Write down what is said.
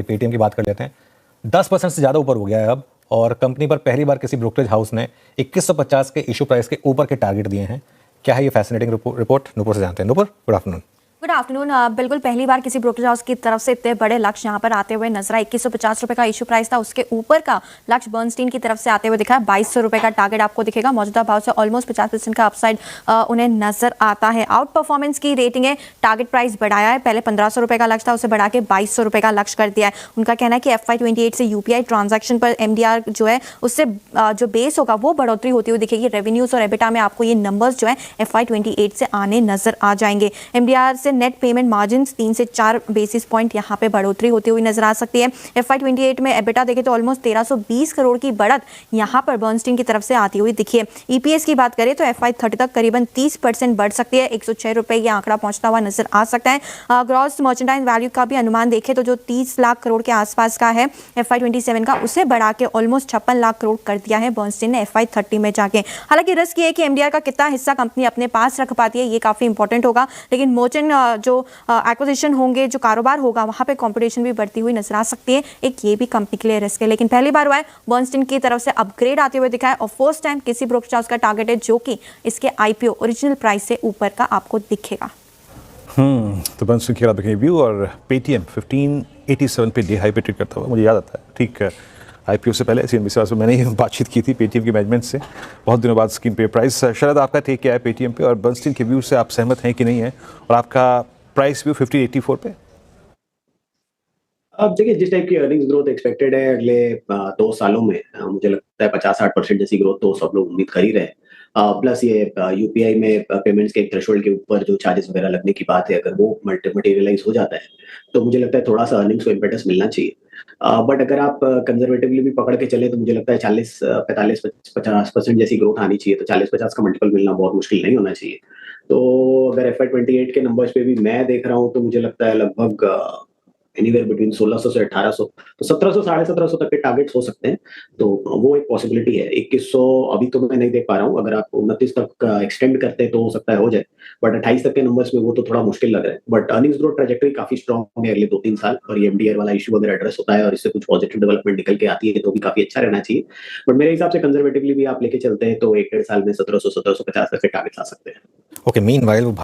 Paytm की बात कर लेते हैं। 10% से ज़्यादा ऊपर हो गया है अब, और कंपनी पर पहली बार किसी ब्रोकरेज हाउस ने 2150 के इशू प्राइस के ऊपर के टारगेट दिए हैं। क्या है ये फैसिनेटिंग रिपोर्ट? नूपुर से जानते हैं। Nupur, good afternoon. Good afternoon. बिल्कुल पहली बार किसी ब्रोकरेज हाउस की तरफ से इतने बड़े लक्ष्य यहाँ पर आते हुए नजर आए। 2150 रुपए का इशू प्राइस था, उसके ऊपर का लक्ष्य बर्नस्टीन की तरफ से आते हुए दिखा है। 2200 रुपए का टारगेट आपको दिखेगा। मौजूदा भाव से ऑलमोस्ट 50% का अपसाइड उन्हें नजर आता है। आउट परफॉर्मेंस की रेटिंग है। टारगेट प्राइस बढ़ाया है, पहले 1500 रुपए का लक्ष्य था, उसे बढ़ा के 2200 रुपए का लक्ष्य कर दिया है। उनका कहना है कि FY28 से यूपीआई ट्रांजैक्शन पर MDR जो है उससे जो बेस होगा वो बढ़ोतरी होती हुई दिखेगी। रेवेन्यूज और एबिटा में आपको ये नंबर्स जो है FY28 से आने नजर आ जाएंगे। MDR से नेट पेमेंट मार्जिन 3 से 4 बेसिस पॉइंट यहाँ पे बढ़ोतरी होती हुई नजर आ सकती है। FY28 में एबिटा देखें तो ऑलमोस्ट 1320 करोड़ की बढ़त यहाँ पर बर्नस्टीन की तरफ से आती हुई दिखी है। EPS की बात करें तो FY30 तक करीबन 30% बढ़ सकती है। 106 रुपए ये आंकड़ा पहुंचता हुआ नजर आ सकता है। ग्रॉस मर्चेंडाइज वैल्यू का भी अनुमान देखें तो जो 30 लाख करोड़ के आसपास का है FY27 का, उसे बढ़ा के ऑलमोस्ट 56 लाख करोड़ कर दिया है बर्नस्टीन ने FY30 में जाके। हालांकि रिस्क ये है कि MDR का कितना हिस्सा कंपनी अपने पास रख पाती है, ये काफी इंपॉर्टेंट होगा। लेकिन मर्चेंट जो एक्विजिशन होंगे, जो कारोबार होगा, वहां पे कंपटीशन भी बढ़ती हुई नजर आ सकती है। एक ये भी कंपनी के लिए रिस्क है। लेकिन पहली बार हुआ है बर्नस्टीन की तरफ से अपग्रेड आते हुए दिखा है, और फर्स्ट टाइम किसी ब्रोकरेज हाउस का टारगेट है जो कि इसके IPO ओरिजिनल प्राइस से ऊपर का आपको दिखेगा। तो बर्नस्टीन की देखें व्यू, और पेटीएम 1587 पे डे हाई पे ट्रेड करता हुआ मुझे याद आता है। ठीक है, IPO से पहले CNBC से मैंने ही बातचीत की थी पेटीएम के मैनेजमेंट से, बहुत दिनों बाद स्क्रीन पे प्राइस। शरद, आपका टेक क्या है पेटीएम पे, और बर्नस्टीन के व्यू से आप सहमत हैं कि नहीं है, और आपका प्राइस व्यू 1584 पे? अब देखिए, जिस टाइप की अर्निंग्स ग्रोथ एक्सपेक्टेड है अगले 2 सालों में, मुझे लगता है 50-60% जैसी ग्रोथ तो सब लोग उम्मीद कर ही रहे हैं। प्लस ये यूपीआई में पेमेंट्स के एक थ्रेशोल्ड के ऊपर जो चार्जेस वगैरह लगने की बात है, अगर वो मटेरियलाइज हो जाता है तो मुझे लगता है थोड़ा सा अर्निंग्स को इम्पेटस मिलना चाहिए। बट अगर आप कंजर्वेटिवली भी पकड़ के चले तो मुझे लगता है 40-45-50% जैसी ग्रोथ आनी चाहिए। तो 40-50 का मल्टीपल मिलना बहुत मुश्किल नहीं होना चाहिए। तो अगर FY28 के नंबर्स पे भी मैं देख रहा हूँ तो मुझे लगता है लगभग एनीवेयर बिटवीन 1600 से 1800, तो 1700 साढ़े 1700 तक के टारगेट्स हो सकते हैं। तो वो एक पॉसिबिलिटी है। 2100 अभी तो मैं नहीं देख पा रहा हूँ। अगर आप 29 तक एक्सटेंड करते हैं तो हो सकता है हो जाए, बट 28 तक के नंबर्स में वो तो थोड़ा मुश्किल लग रहा है। बट अर्निंग्स ग्रोथ ट्रैजेक्टरी काफी स्ट्रॉन्ग है अगले 2-3 साल, और ये MDR वाला इशू अगर एड्रेस होता है और इससे कुछ पॉजिटिव डेवलपमेंट निकल के आती है तो भी काफी अच्छा रहना चाहिए। बट मेरे हिसाब से कंजर्वेटिवली भी आप लेके चलते हैं तो 1-1.5 साल में 1700-1750 तक के टारगेट्स आ सकते हैं। Okay, meanwhile